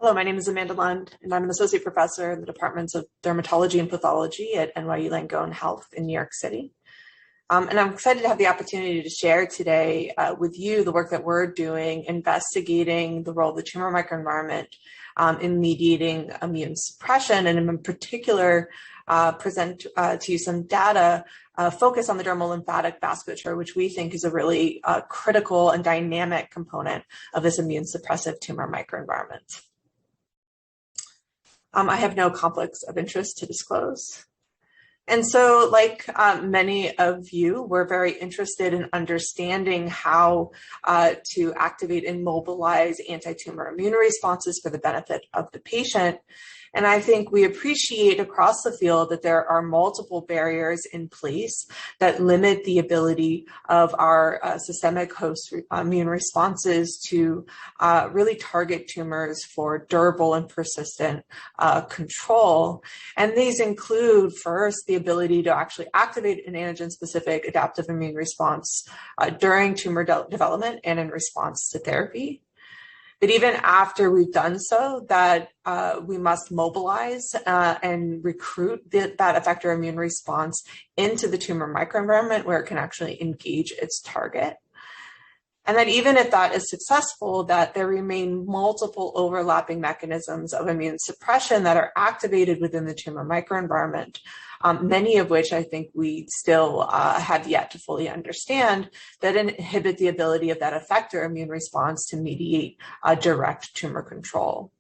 Hello, my name is Amanda Lund, and I'm an associate professor in the departments of Dermatology and Pathology at NYU Langone Health in New York City. And I'm excited to have the opportunity to share today with you the work that we're doing investigating the role of the tumor microenvironment in mediating immune suppression, and in particular present to you some data focused on the dermal lymphatic vasculature, which we think is a really critical and dynamic component of this immune suppressive tumor microenvironment. I have no conflicts of interest to disclose. And so, like many of you, we're very interested in understanding how to activate and mobilize anti-tumor immune responses for the benefit of the patient. And I think we appreciate across the field that there are multiple barriers in place that limit the ability of our systemic host immune responses to really target tumors for durable and persistent control. And these include, first, the ability to actually activate an antigen-specific adaptive immune response during tumor development and in response to therapy. But even after we've done so, that we must mobilize and recruit that effector immune response into the tumor microenvironment where it can actually engage its target. And that even if that is successful, that there remain multiple overlapping mechanisms of immune suppression that are activated within the tumor microenvironment, many of which I think we still have yet to fully understand, that inhibit the ability of that effector immune response to mediate direct tumor control.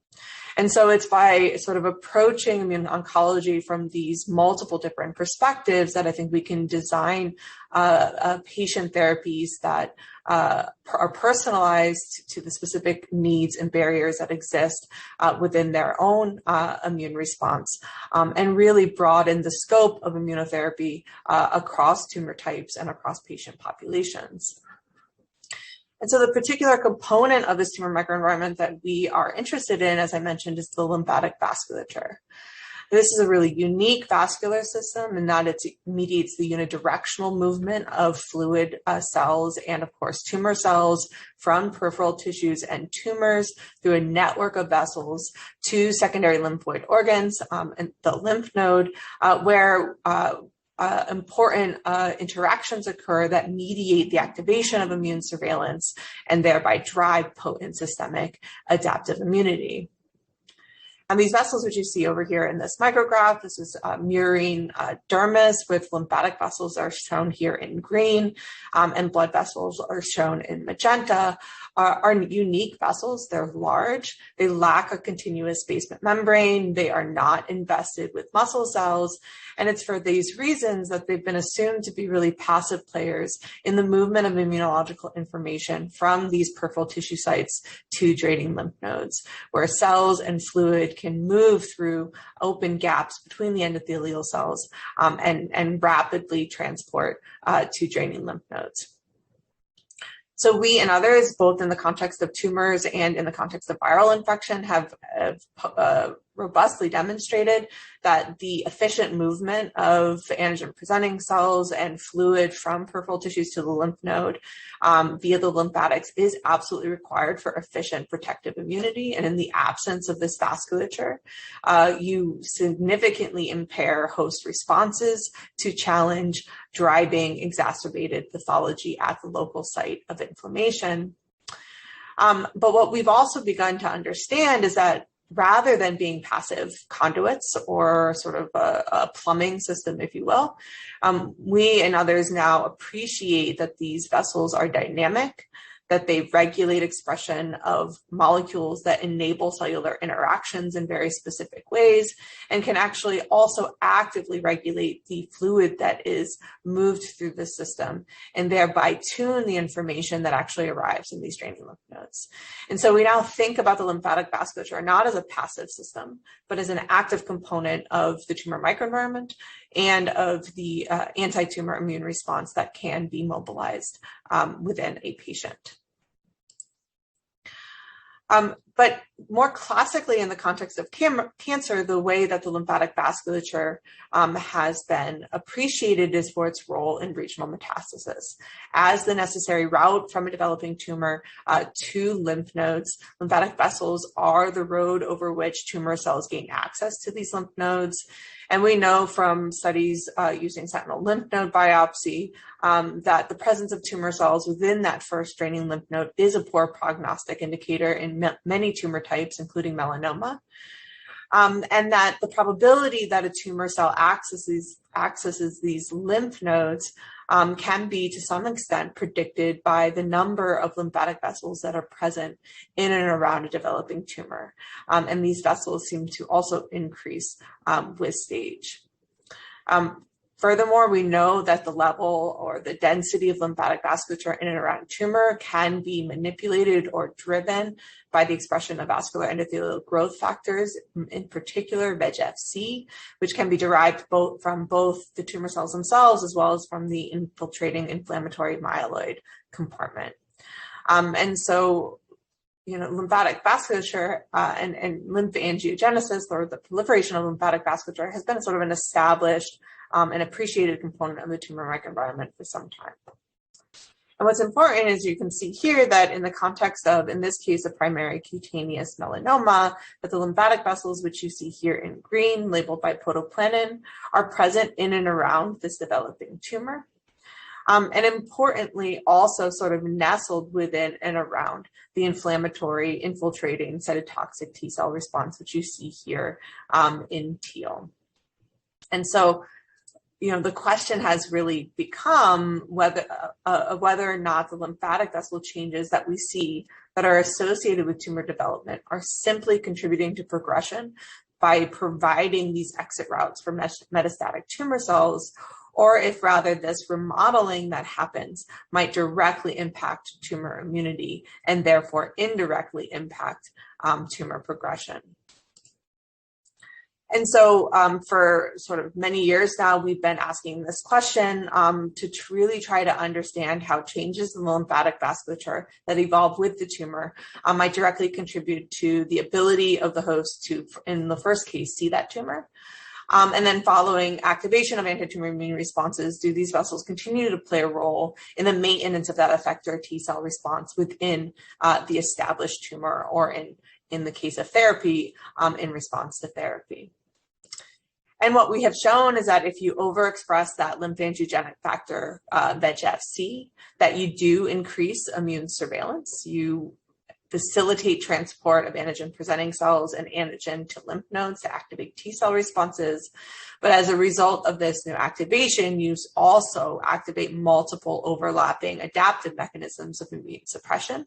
And so it's by sort of approaching immune oncology from these multiple different perspectives that I think we can design patient therapies that are personalized to the specific needs and barriers that exist within their own immune response, and really broaden the scope of immunotherapy across tumor types and across patient populations. And so the particular component of this tumor microenvironment that we are interested in, as I mentioned, is the lymphatic vasculature. This is a really unique vascular system in that it mediates the unidirectional movement of fluid cells and, of course, tumor cells from peripheral tissues and tumors through a network of vessels to secondary lymphoid organs and the lymph node, where important interactions occur that mediate the activation of immune surveillance and thereby drive potent systemic adaptive immunity. And these vessels, which you see over here in this micrograph, this is murine dermis, with lymphatic vessels are shown here in green, and blood vessels are shown in magenta, are unique vessels. They're large. They lack a continuous basement membrane. They are not invested with muscle cells. And it's for these reasons that they've been assumed to be really passive players in the movement of immunological information from these peripheral tissue sites to draining lymph nodes, where cells and fluid can move through open gaps between the endothelial cells and rapidly transport to draining lymph nodes. So we and others, both in the context of tumors and in the context of viral infection, have robustly demonstrated that the efficient movement of antigen-presenting cells and fluid from peripheral tissues to the lymph node via the lymphatics is absolutely required for efficient protective immunity. And in the absence of this vasculature, you significantly impair host responses to challenge driving exacerbated pathology at the local site of inflammation. But what we've also begun to understand is that rather than being passive conduits or sort of a plumbing system, if you will, we and others now appreciate that these vessels are dynamic, that they regulate expression of molecules that enable cellular interactions in very specific ways, and can actually also actively regulate the fluid that is moved through the system, and thereby tune the information that actually arrives in these draining lymph nodes. And so we now think about the lymphatic vasculature not as a passive system, but as an active component of the tumor microenvironment and of the anti-tumor immune response that can be mobilized within a patient. But more classically, in the context of cancer, the way that the lymphatic vasculature has been appreciated is for its role in regional metastasis. As the necessary route from a developing tumor to lymph nodes, lymphatic vessels are the road over which tumor cells gain access to these lymph nodes. And we know from studies using sentinel lymph node biopsy that the presence of tumor cells within that first draining lymph node is a poor prognostic indicator in many tumor types, including melanoma. And that the probability that a tumor cell accesses these lymph nodes can be, to some extent, predicted by the number of lymphatic vessels that are present in and around a developing tumor. And these vessels seem to also increase with stage. Furthermore, we know that the level or the density of lymphatic vasculature in and around a tumor can be manipulated or driven by the expression of vascular endothelial growth factors, in particular VEGF-C, which can be derived from both the tumor cells themselves as well as from the infiltrating inflammatory myeloid compartment. And so, lymphatic vasculature and lymphangiogenesis, or the proliferation of lymphatic vasculature, has been sort of an established and appreciated component of the tumor microenvironment for some time. And what's important is you can see here that in the context of, in this case, a primary cutaneous melanoma, that the lymphatic vessels, which you see here in green, labeled by protoplanin, are present in and around this developing tumor. And importantly, also sort of nestled within and around the inflammatory, infiltrating cytotoxic T cell response, which you see here in teal. And so, the question has really become whether or not the lymphatic vessel changes that we see that are associated with tumor development are simply contributing to progression by providing these exit routes for metastatic tumor cells, or if rather this remodeling that happens might directly impact tumor immunity and therefore indirectly impact tumor progression. And so for sort of many years now, we've been asking this question to really try to understand how changes in the lymphatic vasculature that evolve with the tumor might directly contribute to the ability of the host to, in the first case, see that tumor. And then following activation of anti-tumor immune responses, do these vessels continue to play a role in the maintenance of that effector T cell response within the established tumor, or in the case of therapy, in response to therapy? And what we have shown is that if you overexpress that lymphangiogenic factor, VEGF-C, that you do increase immune surveillance. You facilitate transport of antigen-presenting cells and antigen to lymph nodes to activate T cell responses. But as a result of this new activation, you also activate multiple overlapping adaptive mechanisms of immune suppression.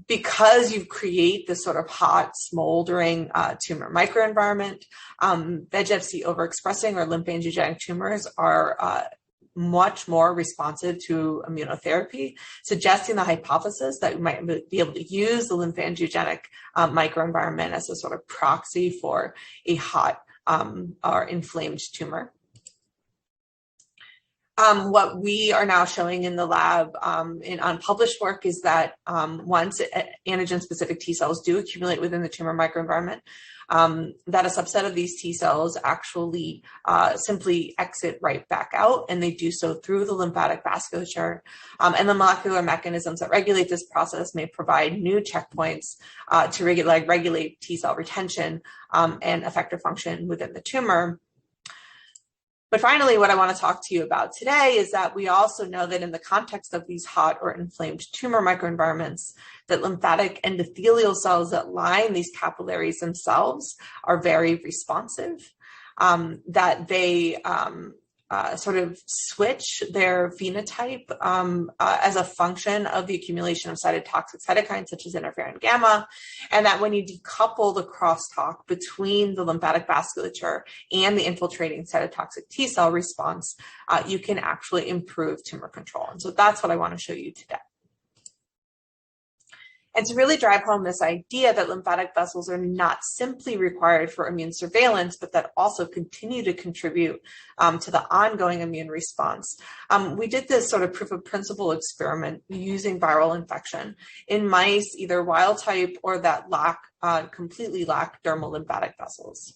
Because you create this sort of hot, smoldering tumor microenvironment, VEGF-C overexpressing or lymphangiogenic tumors are much more responsive to immunotherapy, suggesting the hypothesis that we might be able to use the lymphangiogenic microenvironment as a sort of proxy for a hot or inflamed tumor. What we are now showing in the lab in unpublished work is that once antigen-specific T cells do accumulate within the tumor microenvironment, that a subset of these T cells actually simply exit right back out, and they do so through the lymphatic vasculature. And the molecular mechanisms that regulate this process may provide new checkpoints to regulate T cell retention and effector function within the tumor. But finally, what I want to talk to you about today is that we also know that in the context of these hot or inflamed tumor microenvironments, that lymphatic endothelial cells that line these capillaries themselves are very responsive, that they sort of switch their phenotype as a function of the accumulation of cytotoxic cytokines such as interferon gamma, and that when you decouple the crosstalk between the lymphatic vasculature and the infiltrating cytotoxic T cell response, you can actually improve tumor control. And so that's what I want to show you today. And to really drive home this idea that lymphatic vessels are not simply required for immune surveillance, but that also continue to contribute to the ongoing immune response, we did this sort of proof of principle experiment using viral infection in mice, either wild type or that completely lack dermal lymphatic vessels.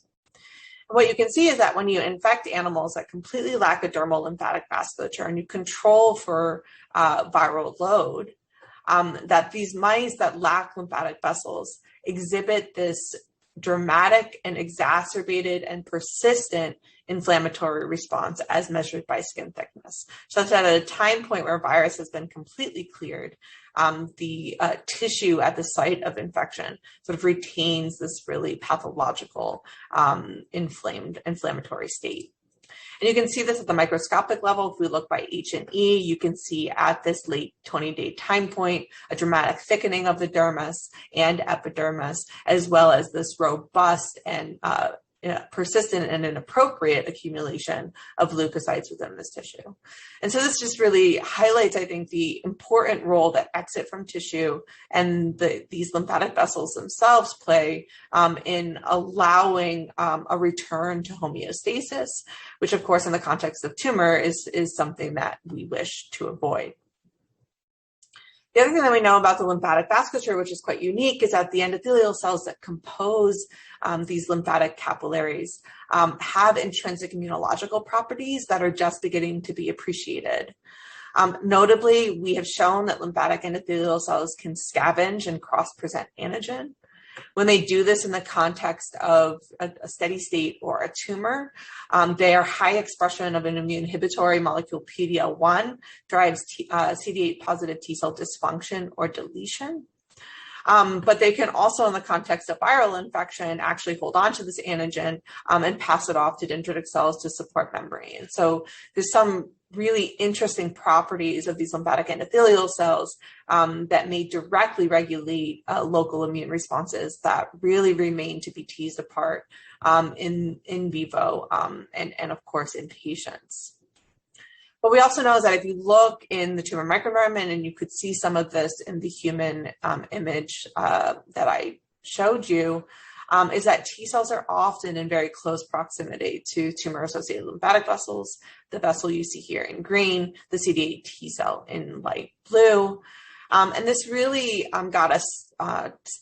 What you can see is that when you infect animals that completely lack a dermal lymphatic vasculature and you control for viral load, that these mice that lack lymphatic vessels exhibit this dramatic and exacerbated and persistent inflammatory response as measured by skin thickness. So that at a time point where virus has been completely cleared, the tissue at the site of infection sort of retains this really pathological inflammatory state. And you can see this at the microscopic level. If we look by H&E, you can see at this late 20-day time point, a dramatic thickening of the dermis and epidermis, as well as this robust and persistent and inappropriate accumulation of leukocytes within this tissue. And so this just really highlights, I think, the important role that exit from tissue and these lymphatic vessels themselves play in allowing a return to homeostasis, which of course in the context of tumor is something that we wish to avoid. The other thing that we know about the lymphatic vasculature, which is quite unique, is that the endothelial cells that compose these lymphatic capillaries have intrinsic immunological properties that are just beginning to be appreciated. Notably, we have shown that lymphatic endothelial cells can scavenge and cross-present antigen. When they do this in the context of a steady state or a tumor, they are high expression of an immune inhibitory molecule PD-L1, drives CD8 positive T cell dysfunction or deletion. But they can also, in the context of viral infection, actually hold on to this antigen and pass it off to dendritic cells to support memory. And so there's some really interesting properties of these lymphatic endothelial cells that may directly regulate local immune responses that really remain to be teased apart in vivo and of course in patients. What we also know is that if you look in the tumor microenvironment, and you could see some of this in the human image that I showed you, is that T cells are often in very close proximity to tumor-associated lymphatic vessels, the vessel you see here in green, the CD8 T cell in light blue. And this really got us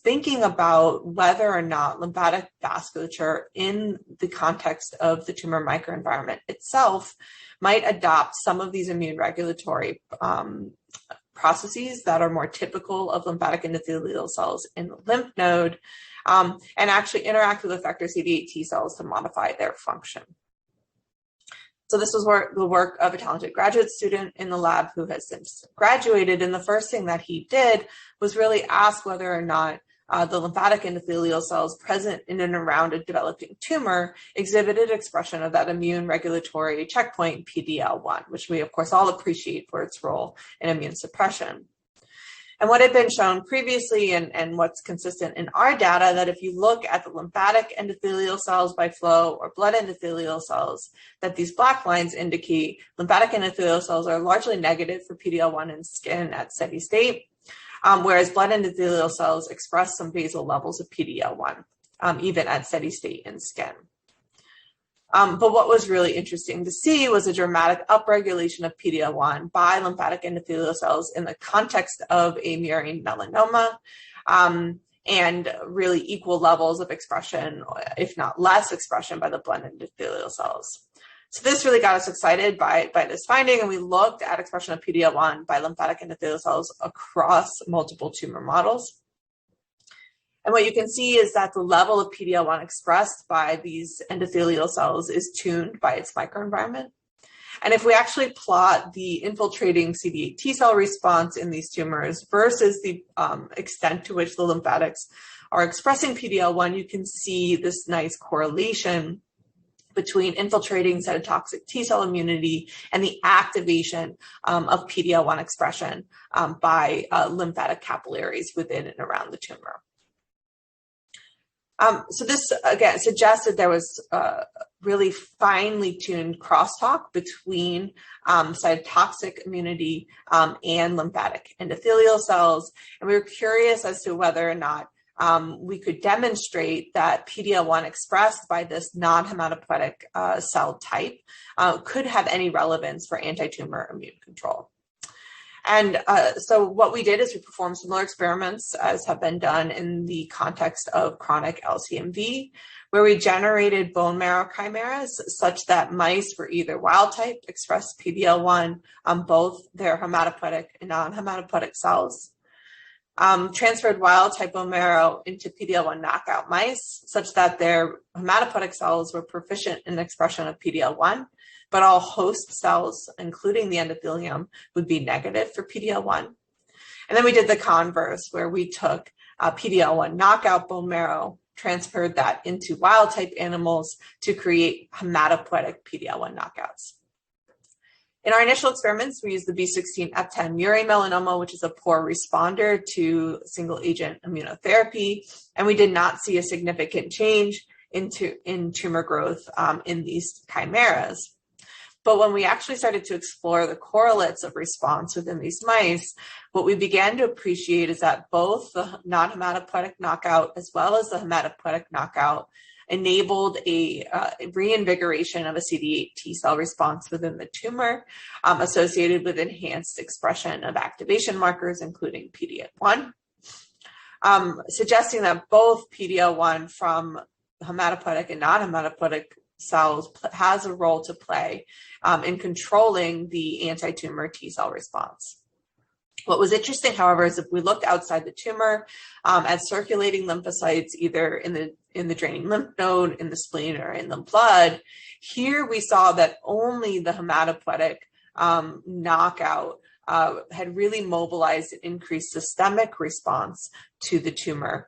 thinking about whether or not lymphatic vasculature in the context of the tumor microenvironment itself might adopt some of these immune regulatory processes that are more typical of lymphatic endothelial cells in the lymph node, and actually interact with effector CD8 T cells to modify their function. So this was the work of a talented graduate student in the lab who has since graduated. And the first thing that he did was really ask whether or not the lymphatic endothelial cells present in and around a developing tumor exhibited expression of that immune regulatory checkpoint PD-L1, which we of course all appreciate for its role in immune suppression. And what had been shown previously and what's consistent in our data, that if you look at the lymphatic endothelial cells by flow or blood endothelial cells, that these black lines indicate lymphatic endothelial cells are largely negative for PD-L1 in skin at steady state, whereas blood endothelial cells express some basal levels of PD-L1, even at steady state in skin. But what was really interesting to see was a dramatic upregulation of PD-L1 by lymphatic endothelial cells in the context of a murine melanoma, and really equal levels of expression, if not less expression, by the blood endothelial cells. So this really got us excited by this finding, and we looked at expression of PD-L1 by lymphatic endothelial cells across multiple tumor models. And what you can see is that the level of PD-L1 expressed by these endothelial cells is tuned by its microenvironment. And if we actually plot the infiltrating CD8 T cell response in these tumors versus the extent to which the lymphatics are expressing PD-L1, you can see this nice correlation between infiltrating cytotoxic T cell immunity and the activation of PD-L1 expression by lymphatic capillaries within and around the tumor. So this, again, suggested there was really finely tuned crosstalk between cytotoxic immunity and lymphatic endothelial cells. And we were curious as to whether or not we could demonstrate that PD-L1 expressed by this non-hematopoietic cell type could have any relevance for anti-tumor immune control. And so what we did is we performed similar experiments as have been done in the context of chronic LCMV, where we generated bone marrow chimeras such that mice were either wild type, expressed PD-L1 on both their hematopoietic and non-hematopoietic cells, transferred wild type bone marrow into PD-L1 knockout mice such that their hematopoietic cells were proficient in the expression of PD-L1, but all host cells, including the endothelium, would be negative for PD-L1. And then we did the converse, where we took PD-L1 knockout bone marrow, transferred that into wild type animals to create hematopoietic PD-L1 knockouts. In our initial experiments, we used the B16F10 murine melanoma, which is a poor responder to single agent immunotherapy, and we did not see a significant change in tumor growth in these chimeras. But when we actually started to explore the correlates of response within these mice, what we began to appreciate is that both the non-hematopoietic knockout as well as the hematopoietic knockout enabled a reinvigoration of a CD8 T cell response within the tumor associated with enhanced expression of activation markers, including PD-L1, suggesting that both PD-L1 from hematopoietic and non-hematopoietic cells has a role to play in controlling the anti-tumor T cell response. What was interesting, however, is if we looked outside the tumor at circulating lymphocytes, either in the draining lymph node, in the spleen, or in the blood, here we saw that only the hematopoietic knockout had really mobilized an increased systemic response to the tumor,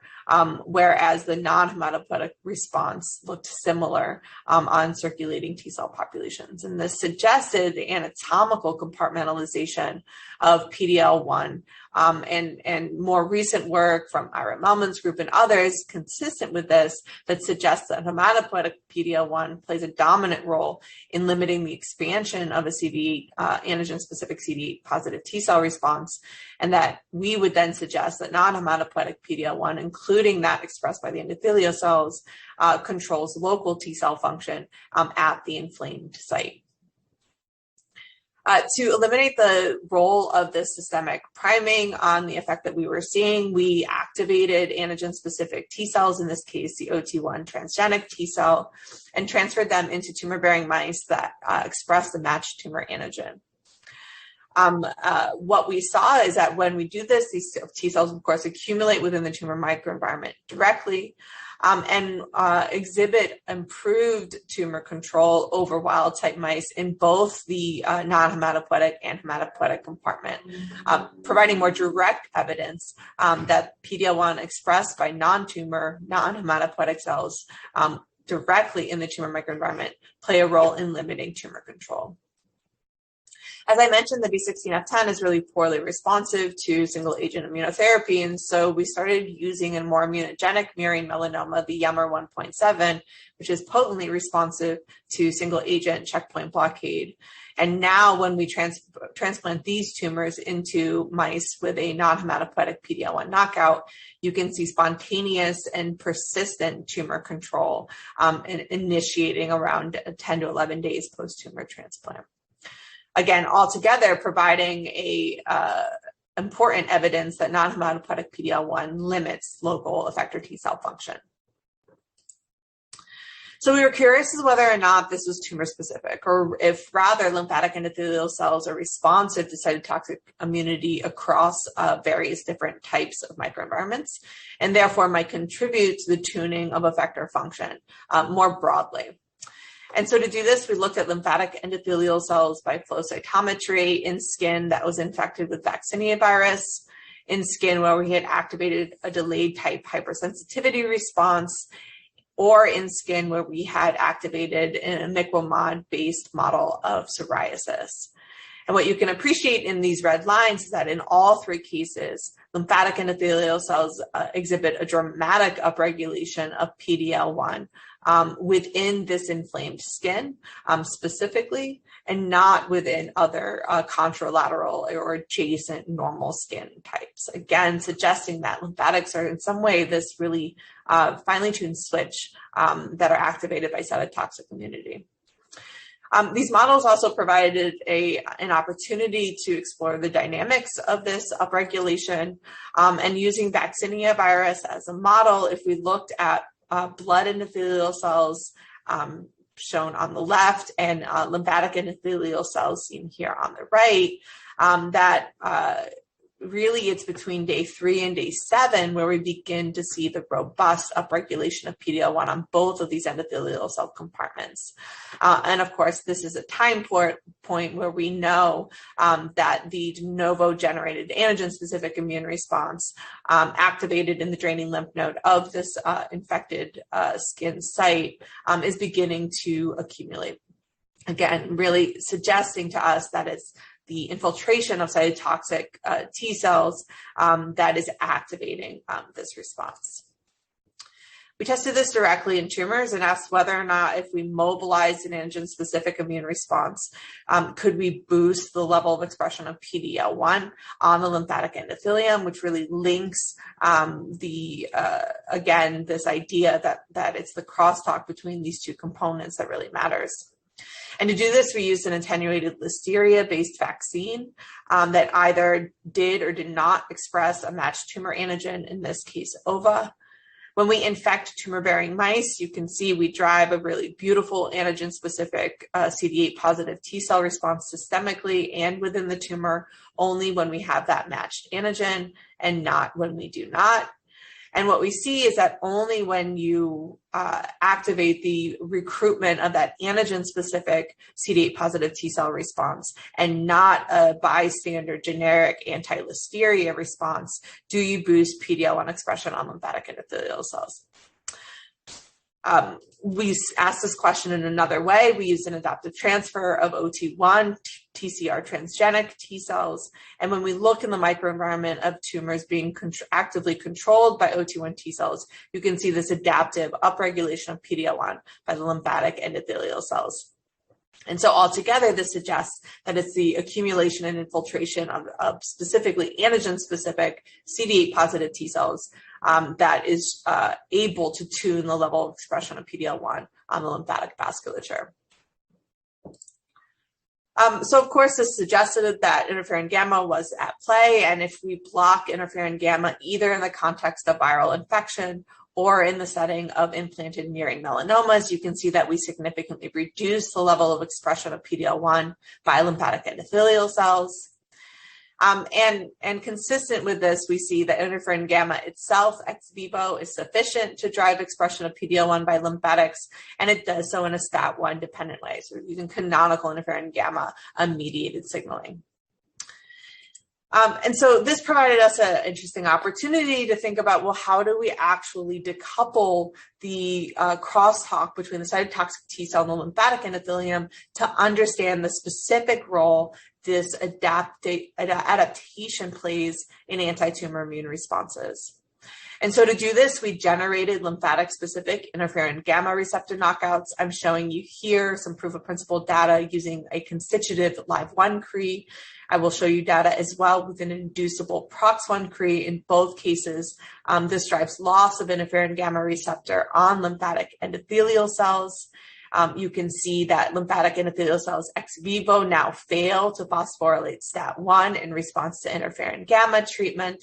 whereas the non-hematopoietic response looked similar on circulating T cell populations. And this suggested the anatomical compartmentalization of PD-L1 and more recent work from Ira Melman's group and others consistent with this that suggests that hematopoietic PD-L1 plays a dominant role in limiting the expansion of a CD8 antigen-specific CD8 positive T cell response, and that we would then suggest that non-hematopoietic PD-L1, including that expressed by the endothelial cells, controls local T cell function at the inflamed site. To eliminate the role of this systemic priming on the effect that we were seeing, we activated antigen-specific T cells, in this case the OT1 transgenic T cell, and transferred them into tumor-bearing mice that express the matched tumor antigen. What we saw is that when we do this, these T cells, of course, accumulate within the tumor microenvironment directly and exhibit improved tumor control over wild-type mice in both the non-hematopoietic and hematopoietic compartment, providing more direct evidence that PD-L1 expressed by non-tumor, non-hematopoietic cells directly in the tumor microenvironment play a role in limiting tumor control. As I mentioned, the B16F10 is really poorly responsive to single-agent immunotherapy, and so we started using a more immunogenic murine melanoma, the Yemmer 1.7, which is potently responsive to single-agent checkpoint blockade. And now when we transplant these tumors into mice with a non-hematopoietic PD-L1 knockout, you can see spontaneous and persistent tumor control initiating around 10 to 11 days post-tumor transplant. Again, altogether providing a important evidence that non-hematopoietic PD-L1 limits local effector T cell function. So we were curious as whether or not this was tumor specific, or if rather lymphatic endothelial cells are responsive to cytotoxic immunity across various different types of microenvironments, and therefore might contribute to the tuning of effector function more broadly. And so to do this, we looked at lymphatic endothelial cells by flow cytometry in skin that was infected with vaccinia virus, in skin where we had activated a delayed type hypersensitivity response, or in skin where we had activated an imiquimod-based model of psoriasis. And what you can appreciate in these red lines is that in all three cases, lymphatic endothelial cells exhibit a dramatic upregulation of PD-L1 within this inflamed skin specifically, and not within other contralateral or adjacent normal skin types. Again, suggesting that lymphatics are in some way this really finely tuned switch that are activated by cytotoxic immunity. These models also provided an opportunity to explore the dynamics of this upregulation, and using vaccinia virus as a model, if we looked at blood endothelial cells shown on the left and lymphatic endothelial cells seen here on the right, that really it's between day 3 and day 7 where we begin to see the robust upregulation of PD-L1 on both of these endothelial cell compartments. And of course, this is a time point where we know that the de novo generated antigen-specific immune response activated in the draining lymph node of this infected skin site is beginning to accumulate. Again, really suggesting to us that it's the infiltration of cytotoxic T cells that is activating this response. We tested this directly in tumors and asked whether or not if we mobilized an antigen-specific immune response, could we boost the level of expression of PD-L1 on the lymphatic endothelium, which really links again, this idea that it's the crosstalk between these two components that really matters. And to do this, we used an attenuated listeria-based vaccine that either did or did not express a matched tumor antigen, in this case, ova. When we infect tumor-bearing mice, you can see we drive a really beautiful antigen-specific CD8 positive T cell response systemically and within the tumor only when we have that matched antigen and not when we do not. And what we see is that only when you activate the recruitment of that antigen-specific CD8 positive T cell response and not a bystander generic anti-listeria response do you boost PD-L1 expression on lymphatic endothelial cells. We asked this question in another way. We used an adaptive transfer of OT1 TCR transgenic T cells. And when we look in the microenvironment of tumors being actively controlled by OT1 T cells, you can see this adaptive upregulation of PD-L1 by the lymphatic endothelial cells. And so altogether, this suggests that it's the accumulation and infiltration of specifically antigen-specific CD8 positive T cells that is able to tune the level of expression of PD-L1 on the lymphatic vasculature. So of course, this suggested that interferon gamma was at play, and if we block interferon gamma either in the context of viral infection or in the setting of implanted murine melanomas, you can see that we significantly reduce the level of expression of PD-L1 by lymphatic endothelial cells. And consistent with this, we see that interferon gamma itself ex vivo is sufficient to drive expression of PD-L1 by lymphatics, and it does so in a STAT1 dependent way. So we're using canonical interferon gamma mediated signaling. And so this provided us an interesting opportunity to think about, well, how do we actually decouple the crosstalk between the cytotoxic T cell and the lymphatic endothelium to understand the specific role this adaptation plays in anti-tumor immune responses. And so to do this, we generated lymphatic-specific interferon gamma receptor knockouts. I'm showing you here some proof of principle data using a constitutive live-1 CRE. I will show you data as well with an inducible prox-1 CRE. In both cases, this drives loss of interferon gamma receptor on lymphatic endothelial cells. You can see that lymphatic endothelial cells ex vivo now fail to phosphorylate STAT1 in response to interferon gamma treatment,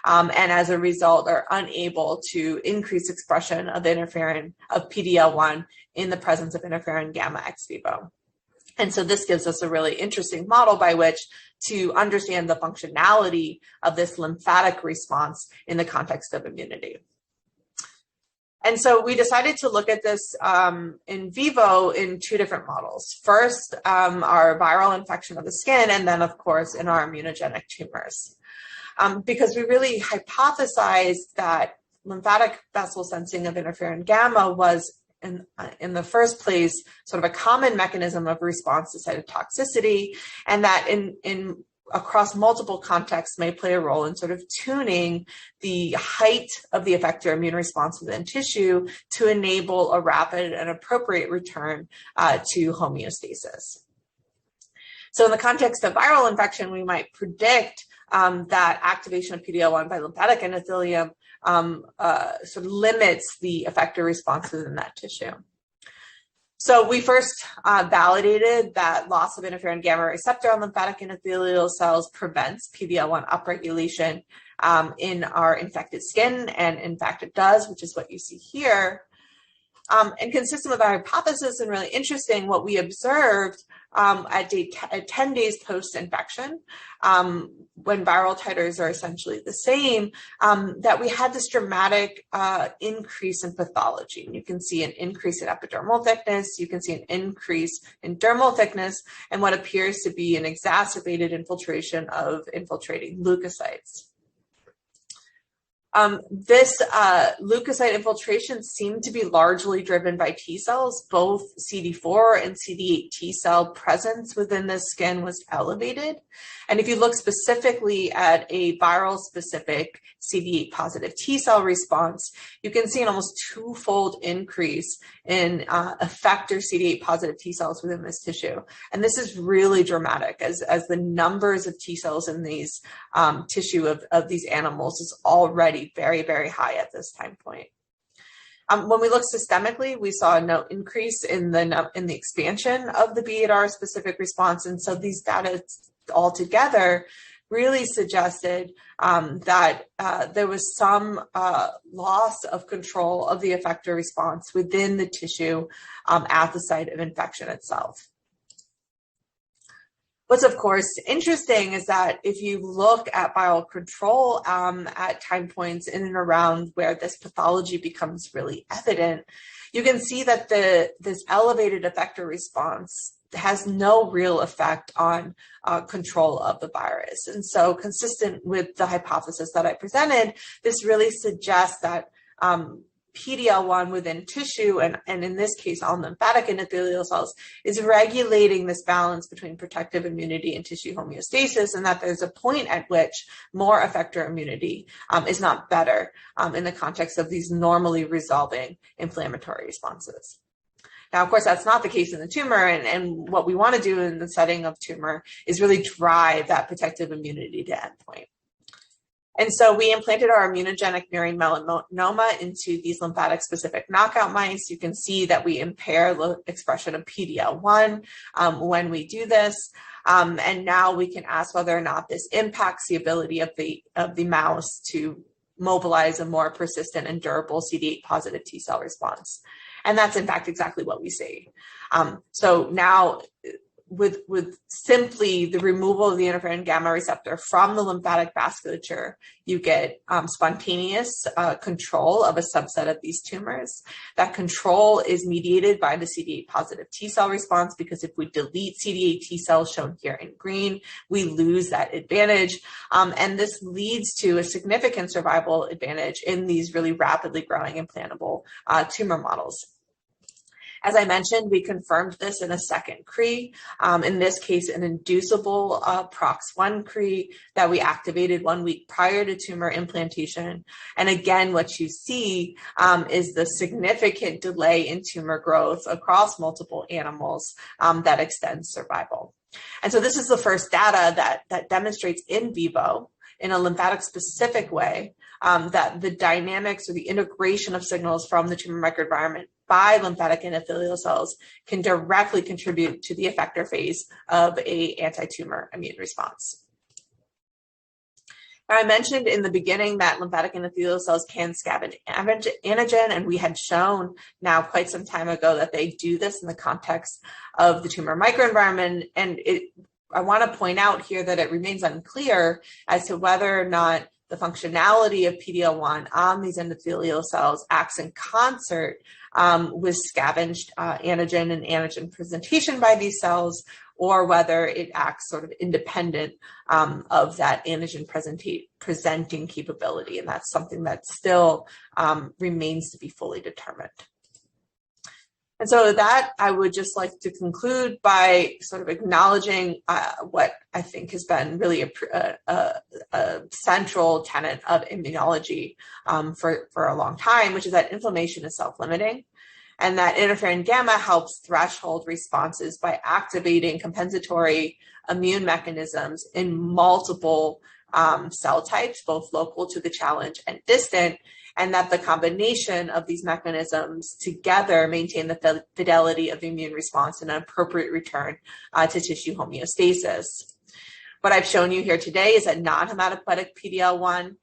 and as a result are unable to increase expression of PD-L1 in the presence of interferon gamma ex vivo. And so this gives us a really interesting model by which to understand the functionality of this lymphatic response in the context of immunity. And so we decided to look at this in vivo in two different models. First, our viral infection of the skin, and then, of course, in our immunogenic tumors. Because we really hypothesized that lymphatic vessel sensing of interferon gamma was in the first place sort of a common mechanism of response to cytotoxicity, and that in across multiple contexts may play a role in sort of tuning the height of the effector immune response within tissue to enable a rapid and appropriate return to homeostasis. So in the context of viral infection, we might predict that activation of PD-L1 by lymphatic endothelium sort of limits the effector response within that tissue. So we first validated that loss of interferon gamma receptor on lymphatic endothelial cells prevents PD-L1 upregulation in our infected skin, and in fact it does, which is what you see here. And consistent with our hypothesis and really interesting, what we observed at 10 days post-infection, when viral titers are essentially the same, that we had this dramatic increase in pathology. And you can see an increase in epidermal thickness, you can see an increase in dermal thickness, and what appears to be an exacerbated infiltration of infiltrating leukocytes. This leukocyte infiltration seemed to be largely driven by T cells. Both CD4 and CD8 T cell presence within the skin was elevated. And if you look specifically at a viral-specific CD8 positive T cell response, you can see an almost twofold increase in effector CD8 positive T cells within this tissue. And this is really dramatic as the numbers of T cells in these tissue of these animals is already very, very high at this time point. When we look systemically, we saw no increase in the expansion of the B8R specific response. And so these data altogether really suggested that there was some loss of control of the effector response within the tissue at the site of infection itself. What's of course interesting is that if you look at viral control at time points in and around where this pathology becomes really evident, you can see that this elevated effector response has no real effect on control of the virus. And so consistent with the hypothesis that I presented, this really suggests that PD-L1 within tissue, and in this case, all lymphatic endothelial cells, is regulating this balance between protective immunity and tissue homeostasis, and that there's a point at which more effector immunity is not better in the context of these normally resolving inflammatory responses. Now, of course, that's not the case in the tumor, and what we want to do in the setting of tumor is really drive that protective immunity to endpoint. And so we implanted our immunogenic murine melanoma into these lymphatic-specific knockout mice. You can see that we impair the expression of PD-L1 when we do this. And now we can ask whether or not this impacts the ability of the mouse to mobilize a more persistent and durable CD8 positive T cell response. And that's in fact exactly what we see. So now with simply the removal of the interferon gamma receptor from the lymphatic vasculature, you get spontaneous control of a subset of these tumors. That control is mediated by the CD8 positive T cell response, because if we delete CD8 T cells, shown here in green, we lose that advantage. And this leads to a significant survival advantage in these really rapidly growing implantable tumor models. As I mentioned, we confirmed this in a second CRE, in this case, an inducible PROX1 CRE that we activated 1 week prior to tumor implantation. And again, what you see is the significant delay in tumor growth across multiple animals that extends survival. And so this is the first data that demonstrates in vivo, in a lymphatic specific way, that the dynamics or the integration of signals from the tumor microenvironment by lymphatic endothelial cells can directly contribute to the effector phase of an anti-tumor immune response. Now, I mentioned in the beginning that lymphatic endothelial cells can scavenge antigen, and we had shown now quite some time ago that they do this in the context of the tumor microenvironment. And I want to point out here that it remains unclear as to whether or not the functionality of PD-L1 on these endothelial cells acts in concert with scavenged antigen and antigen presentation by these cells, or whether it acts sort of independent of that antigen presenting capability. And that's something that still remains to be fully determined. And so that I would just like to conclude by sort of acknowledging what I think has been really a central tenet of immunology for a long time, which is that inflammation is self-limiting, and that interferon gamma helps threshold responses by activating compensatory immune mechanisms in multiple cell types, both local to the challenge and distant, and that the combination of these mechanisms together maintain the fidelity of the immune response and an appropriate return to tissue homeostasis. What I've shown you here today is that non-hematopoietic PD-L1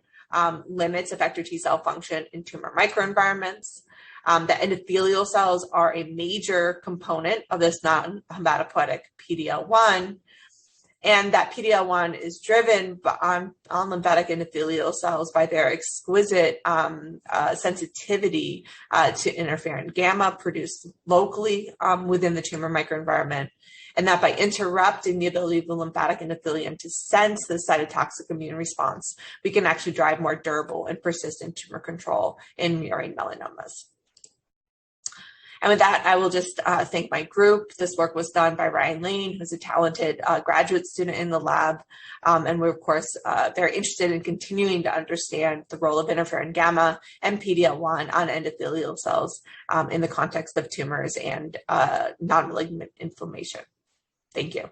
limits effector T cell function in tumor microenvironments. That endothelial cells are a major component of this non-hematopoietic PD-L1, and that PD-L1 is driven on lymphatic endothelial cells by their exquisite sensitivity to interferon gamma produced locally within the tumor microenvironment, and that by interrupting the ability of the lymphatic endothelium to sense the cytotoxic immune response, we can actually drive more durable and persistent tumor control in murine melanomas. And with that, I will just thank my group. This work was done by Ryan Lane, who's a talented graduate student in the lab. And we're, of course, very interested in continuing to understand the role of interferon gamma and PD-L1 on endothelial cells in the context of tumors and non-malignant inflammation. Thank you.